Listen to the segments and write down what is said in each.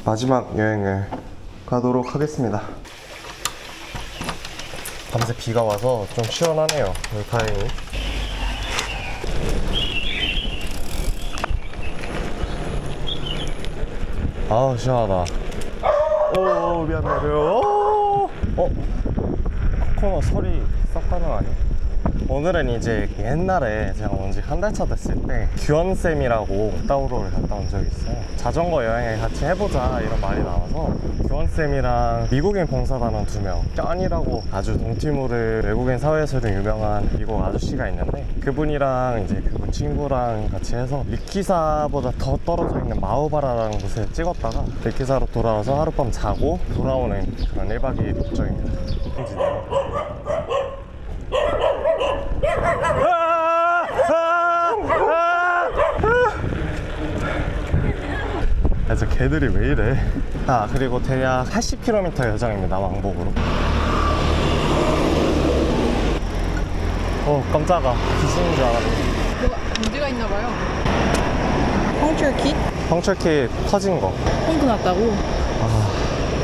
마지막 여행을 가도록 하겠습니다. 밤새 비가 와서 좀 시원하네요. 다행히. 아우 시원하다. 오 미안해. 코코넛 설이 썩 가는 아니야? 오늘은 이제 옛날에 제가 온 지 한 달 차 됐을 때 규원쌤이라고 따우로를 갔다 온 적이 있어요. 자전거 여행을 같이 해보자 이런 말이 나와서 규원쌤이랑 미국인 봉사단원 2명, 짠이라고 아주 동티모르 외국인 사회에서도 유명한 미국 아저씨가 있는데, 그분이랑 이제 그분 친구랑 같이 해서 리키사보다 더 떨어져 있는 마우바라라는 곳에 찍었다가 리키사로 돌아와서 하룻밤 자고 돌아오는 그런 1박 2일 일정입니다. 저 개들이 왜 이래. 그리고 대략 80km 여정입니다. 왕복으로. 깜짝아. 귀신인 줄 알았네. 뭐가 문제가 있나봐요. 펑처 펑처키 터진 거. 펑크 났다고?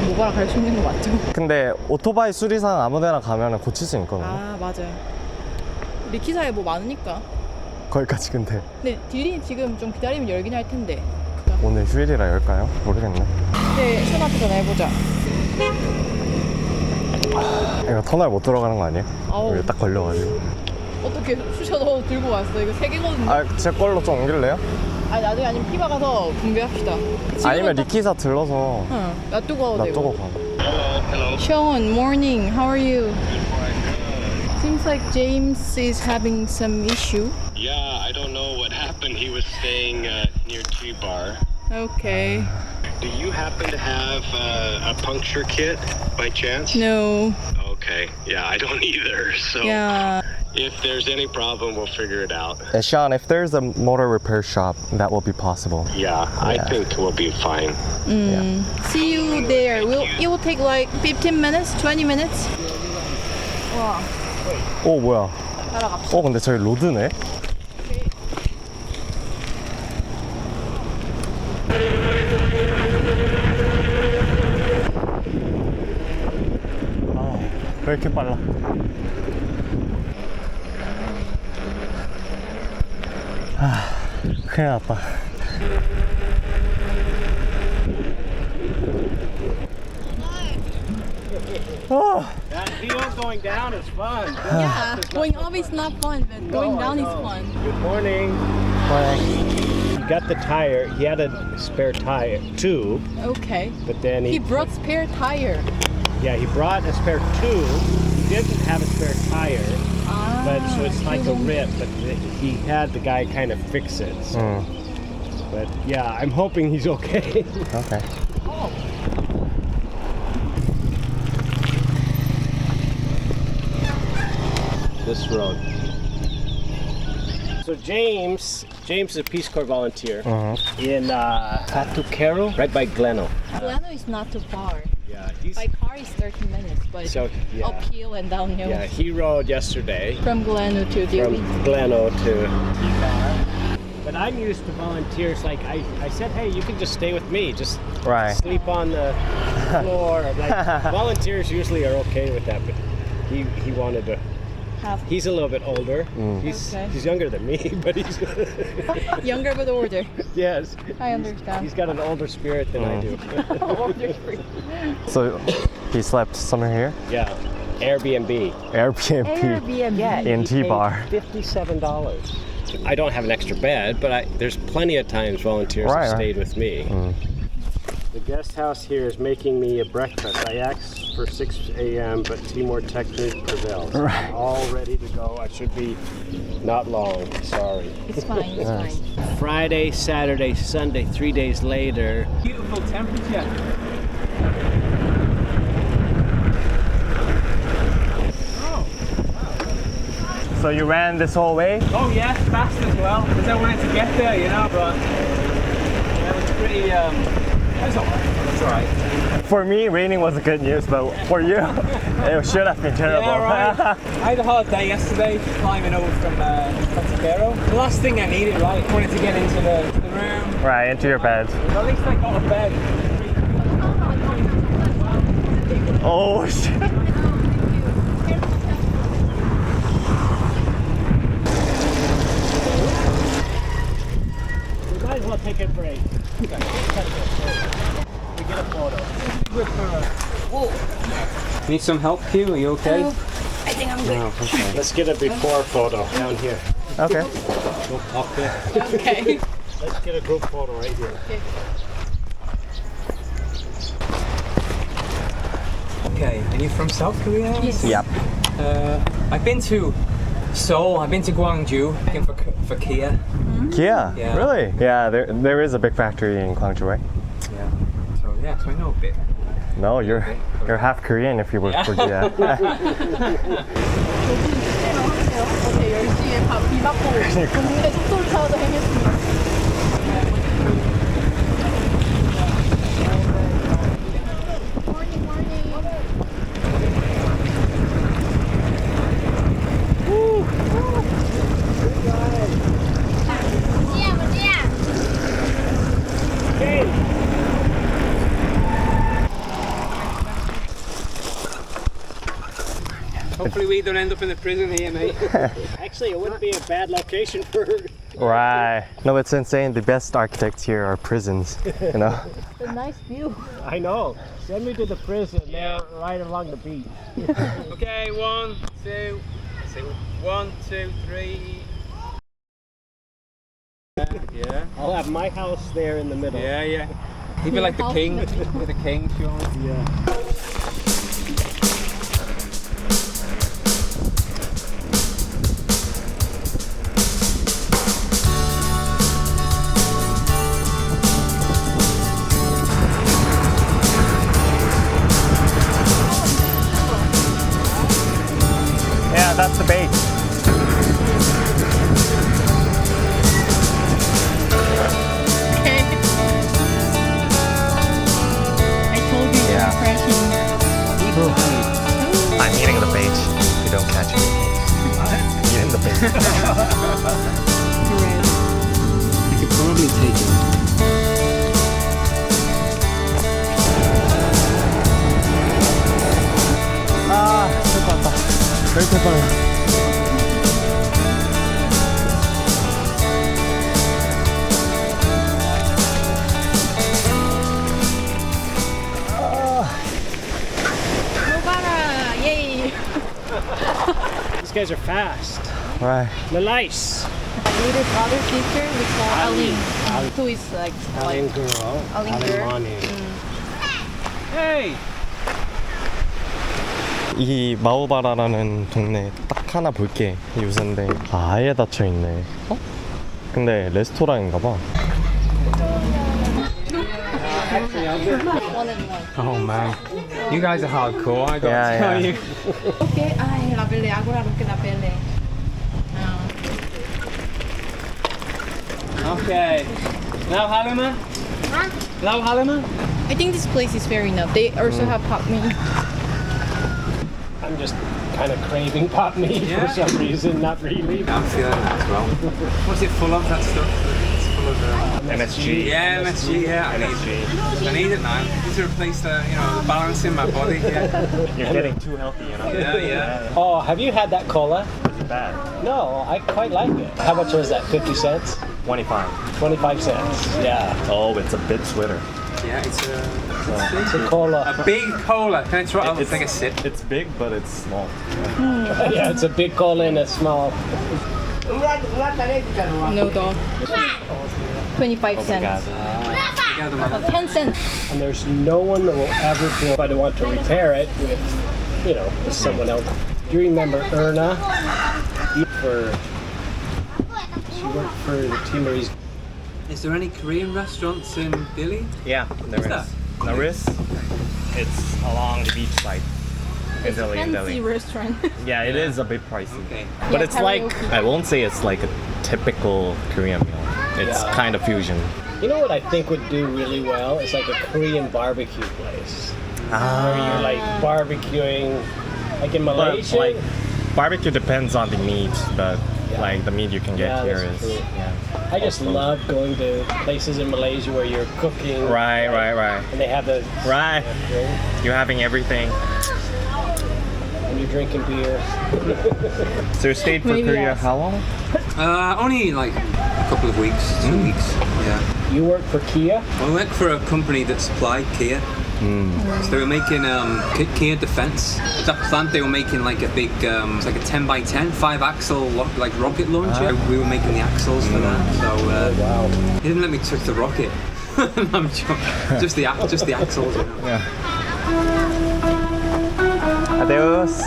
모바라 갈 수 있는 거 맞죠? 근데 오토바이 수리상 아무데나 가면 고칠 수 있거든요. 맞아요. 리키사에 뭐 많으니까. 거기까지 근데 근데 딜리 지금 좀 기다리면 열긴 할 텐데. 오늘 휴일이라 열까요? 모르겠네. 네, 슈나트 전화해보자. 이거 터널 못 들어가는 거 아니에요? 아우. 여기 딱 걸려가지고. 어떻게 쑤셔 넣어 들고 왔어? 이거 3개거든요. 제 걸로 좀 옮길래요? 나중에 아니면 피바 가서 분배합시다. 아니면 리키사 들러서 응, 놔두고 가도 되고. 놔두고 가. Sean, morning. How are you? Seems like James is having some issue. Yeah, I don't know what happened. He was staying near T-Bar. Okay. Do you happen to have a puncture kit by chance? No. Okay. Yeah, I don't either. So Yeah. if there's any problem, we'll figure it out. Sean, if there's a motor repair shop, that will be possible. Yeah, I think we'll be fine. See you there. It will take like 15 minutes, 20 minutes. 와, 오 뭐야. 따라갑시다. 근데 저기 로드네. 왜 이렇게 빨라? 큰일 났다. That hill going down is fun. Yeah, going up is not fun, but going down is fun. Good morning. He got the tire. He had a spare tire tube, Okay. but then He he brought spare tire. brought a spare tube. He didn't have a spare tire, but so it's like a rip. But he had the guy kind of fix it. So. But yeah, I'm hoping he's okay. Okay. This road. So James is a Peace Corps volunteer in Patuquero, right by Gleno. Gleno is not too far. Yeah, he's By car is 30 minutes, but so yeah. uphill and downhill. Yeah, he rode yesterday From Gleno to from Dewey. Gleno to T-Bar. But I'm used to volunteers. Like I said, hey, you can just stay with me. Just Right. sleep on the floor. Like volunteers usually are okay with that, but he wanted to. He's a little bit older. Okay. He's younger than me, but he's Younger but older. yes. I understand. He's got an older spirit than I do. So he slept somewhere here? Yeah, Airbnb. Airbnb. In T-Bar. $57. I don't have an extra bed, but there's plenty of times volunteers Right, have right. stayed with me. The guest house here is making me a breakfast. I asked for 6 a.m., but Timor technique prevails. Right. All ready to go. I should be not long. Sorry. It's fine, it's fine. Friday, Saturday, Sunday, 3 days later. Beautiful temperature. So you ran this whole way? Oh yeah, fast as well, because I wanted to get there, you know, but yeah, it was pretty, that's alright, that's alright. For me, raining was good news, but for you, it should have been terrible. Yeah, right. I had a hard day yesterday, climbing over from Pantacero. The last thing I needed, right, I wanted to get into the room. Right, into your bed. But at least I got a bed. Oh shit. We might as well take a break. We get a photo. Need some help, Q? Are you okay? I think I'm good. Oh, okay. Let's get a before photo down here. Okay. Go up there. Okay. Let's get a group photo right here. Okay, and you from South Korea? Yes. Yep. I've been to Seoul, I've been to Gwangju, looking for Kia. Kia? Yeah. Really? Yeah, there is a big factory in Gwangju, right? Yeah. So I know a bit. No, you're half Korean if you work for Kia. 어제 10시에 비 맞고 동네 속도를 타고 행했습니다. Hopefully we don't end up in the prison here, mate. Actually, it wouldn't be a bad location for. Right. No, it's insane. The best architects here are prisons, you know? A nice view. I know. Send me to the prison. They're right along the beach. Okay, 1, 2, 1, 2, 3. Yeah. I'll have my house there in the middle. Yeah. He'd be like the king. The king, Sean. Yeah. Yeah, that's the bait. Okay. I told you Yeah. you're crashing. I'm eating the bait. You don't catch it. Eating the bait. You could probably take it. 아, 될것 같다. 이렇게 빨라. Nobara! Yay! These guys are fast. Right. They're nice. My little brother's sister, we call Aling. Who is like Aling girl. Aling girl. Money. Hey! 이 마오바라라는 동네 딱 하나 볼 게 요새인데 아예 닫혀 있네. 어? 근데 레스토랑인가 봐. one and one. Oh man. You guys are hardcore, I gotta Yeah, tell yeah. you. Ok, ai, la pelle, agora lo che la pelle. Okay. Now Halima? Huh? Now Halima? I think this place is fair enough. They also have pop me. I'm just kind of craving pot meat Yeah. for some reason. Not really. I'm feeling that as well. What's it full of, that stuff? It's full of MSG. yeah, MSG, yeah. I need it now. Need to replace the, the balance in my body. Yeah, You're getting too healthy, you know? yeah. Oh, have you had that cola? Is it bad? No, I quite like it. How much was that? 50 cents? 25. 25 cents. Yeah. Oh, it's a bit sweeter. Yeah, it's It's a cola. a big cola. Can I try? I'll It's- take a sip. It's big, but it's small. Yeah, it's a big cola in a small. No dog. 25 cents. Yeah, the mother. 10 cents. And there's no one that will ever feel if I want to repair it with someone else. Do you remember Erna? She worked for the Timorese. Is there any Korean restaurants in Dili? Yeah, there What's that? There is. It's along the beach side. In Delhi, in Fancy Delhi. restaurant. Yeah, it is a bit pricey. Okay. But Yeah, it's like, karaoke. I won't say it's like a typical Korean meal. It's Yeah. kind of fusion. You know what I think would do really well? It's like a Korean barbecue place. Where you're like barbecuing, like in But Malaysia. like, barbecue depends on the meat, but like the meat you can get Yeah, here that's is. true. Yeah. I just love going to places in Malaysia where you're cooking. Right. And they have the Right. drink, You're having everything. and you're drinking beer. So you stayed for Maybe Korea yes. how long? Only like a couple of weeks, 2 weeks. Yeah. You work for Kia? I worked for a company that supplied Kia. So they were making Kia Defense. That plant they were making like a big, it's like a 10 by 10, 5-axle like rocket launcher. We were making the axles for that. So Wow. he didn't let me touch the rocket. I'm just the axles. You know? Yeah. Adios.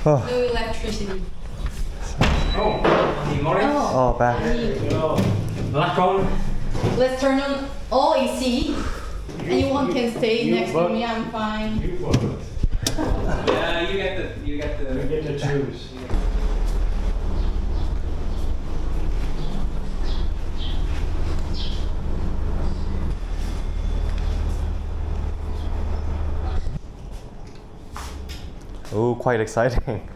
No electricity. Oh, back. Black on. Let's turn on all AC. Anyone can stay next to me, I'm fine. Yeah, you get the. You get to choose. Oh, quite exciting.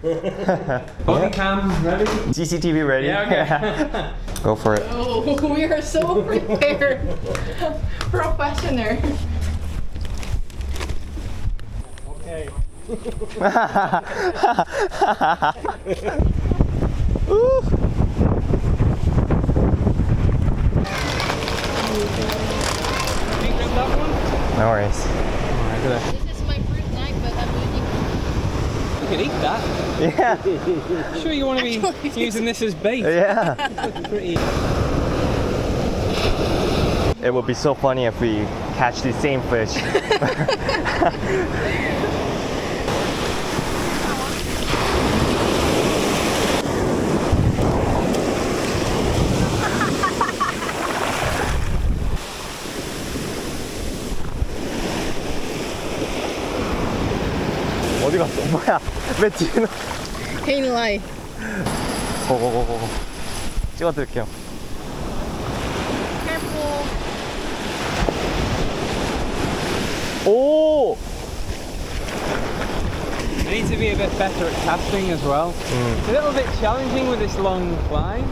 Body cam ready? CCTV ready? Yeah, okay. Go for it. Oh, we are so prepared. Professional. Okay. No worries. This is my first night, but I'm losing. You can eat that. Yeah. Sure, you want to be using this as bait? Yeah. Pretty. It would be so funny if we catch the same fish. 어디 갔어? 뭐야? 왜 뒤는? Can't lie. 고고고고. 찍어드릴게요. Careful. 오! I need to be a bit better at casting as well. It's a little bit challenging with this long line.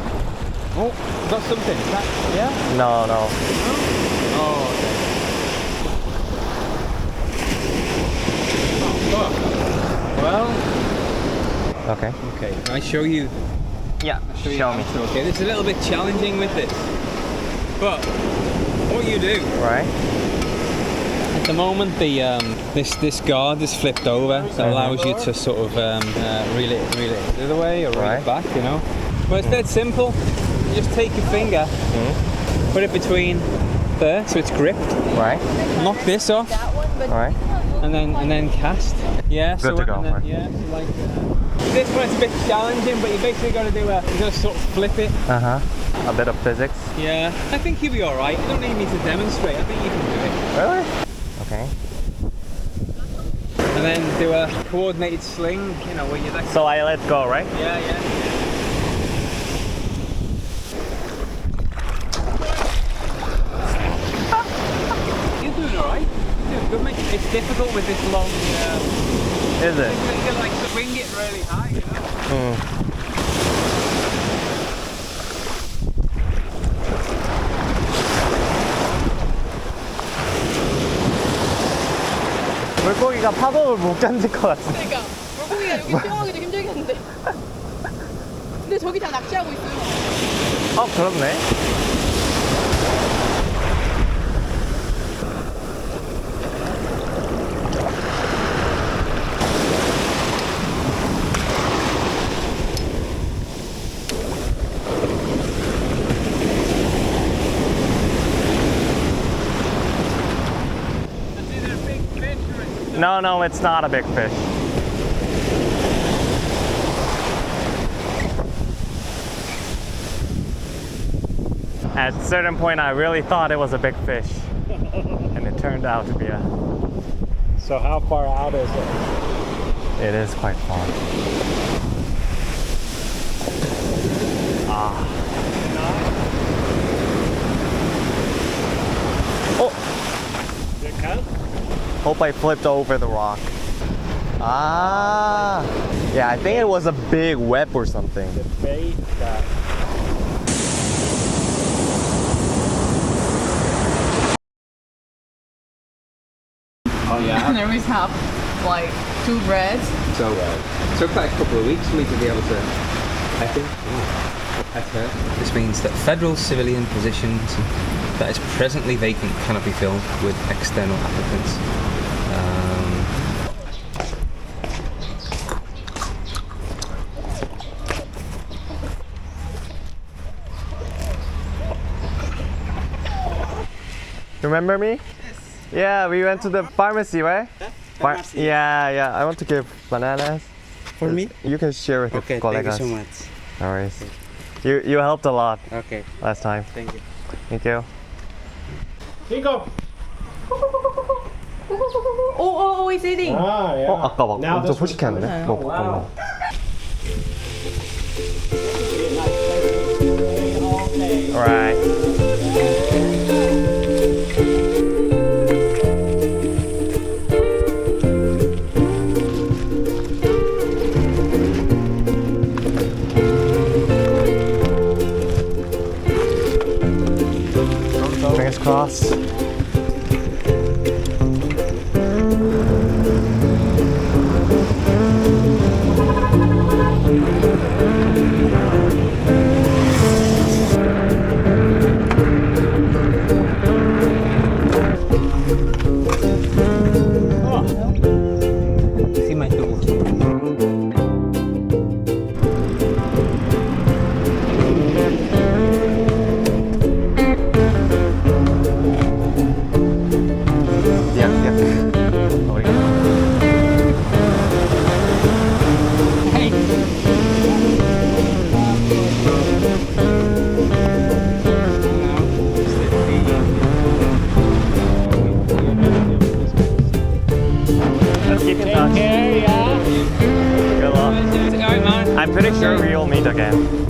Oh, got something. Is that, yeah? No, no. Oh, okay. Oh, fuck. Well, Okay. okay. I show you. Yeah. Show you Show how me. to- Okay, this is a little bit challenging with this, but what you do Right? at the moment, the this guard is flipped over, that allows you to sort of reel it the other way or reel Right. it back, you know. But it's dead simple. You just take your finger, put it between there, so it's gripped. Right? Knock this off, That one, but Right? and then cast. Yeah. Good to go, and then, right. yeah. So like this one's a bit challenging, but you basically got to do you got to sort of flip it. Uh-huh. A bit of physics. Yeah. I think you'll be all right. You don't need me to demonstrate. I think you can do it. Really? Okay. And then do a coordinated sling. You know, where you like. So I let go, right? Yeah, yeah. You're doing all right. You're doing good, mate. It's difficult with this long. Is it? You can like swing it really high, you know. 물고기가 파도를 못 견딜 것 같아. 그러니까 물고기가 여기 수영하기도 힘들겠는데. 근데 저기 다 낚시하고 있어요. 그렇네. It's either a big fish or it's No, no, it's not a big fish. At a certain point, I really thought it was a big fish, and it turned out to be a. So how far out is it? It is quite far. Ah. Oh! Did it come? Hope I flipped over the rock. Ah! Yeah, I think it was a big web or something. The bait got. Oh yeah. And then we have like 2 breads. So it took like a couple of weeks for me to be able to. I think. That's her. This means that federal civilian positions that is presently vacant cannot be filled with external applicants. Remember me? Yes. Yeah, we went to the pharmacy, right? Pharmacy. Yeah. I want to give bananas. For me? You can share with Okay, the thank you colleagues. so much. No worries. You helped a lot Okay, last time. thank you. Thank you. Here you go. Oh, he's eating. Ah, yeah. 아까 막 Now 엄청 this was 소식했는데? 먹고. Wow. Alright. Fingers crossed. See my tools. 약. Let's keep in touch. Here, yeah. Good luck. Alright, man. I'm pretty sure we'll meet again.